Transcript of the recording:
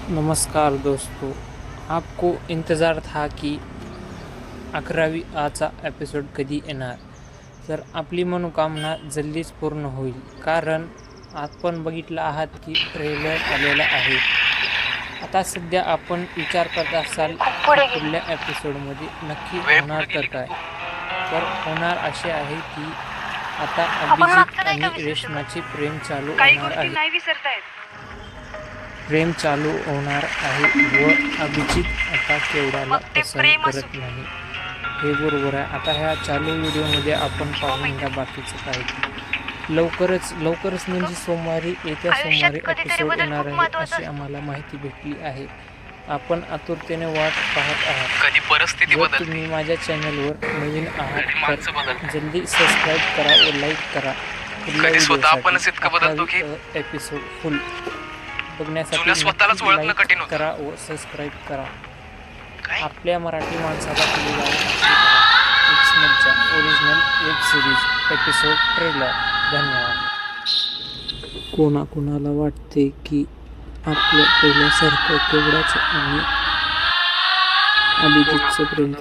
नमस्कार दोस्तों, आपको इंतज़ार था की 11वी आचा एपिसोड कधी येणार. तर आपली मनोकामना जल्दीच पूर्ण होईल, कारण आपण बघितलं आहात की ट्रेलर आलेला आहे. आता सध्या आपण विचार करत असाल की पुढल्या एपिसोडमध्ये नक्की होणार तर काय. तर होणार असे आहे की आता अभिजित आणि रेश्माचे प्रेम चालू होणार आहे. प्रेम चालू होणार आहे व अभिजित आता केवढ्याला पसंत करत नाही हे बरोबर आहे. आता ह्या चालू व्हिडिओमध्ये आपण पाहून घ्या बाकीचं काय. लवकरच म्हणजे येत्या सोमवारी एपिसोड येणार आहे अशी आम्हाला माहिती भेटली आहे. आपण आतुरतेने वाट पाहत आहात. कधी परिस्थिती जर तुम्ही माझ्या चॅनलवर नवीन आहात तर जल्दी सबस्क्राईब करा व लाईक करा. कधी स्वतः आपणच इतकं बदलतो की एपिसोड फुल बघण्यासाठी जुन्या स्वतःलाच ओळखणं कठीण होतं. करा व सबस्क्राईब करा. आपल्या मराठी माणसाला केलेला original web series episode trailer. धन्यवाद. कोणाला वाटते की आपल्या पहिल्यासारखं केवढाच आणि अभिजितचं प्रेम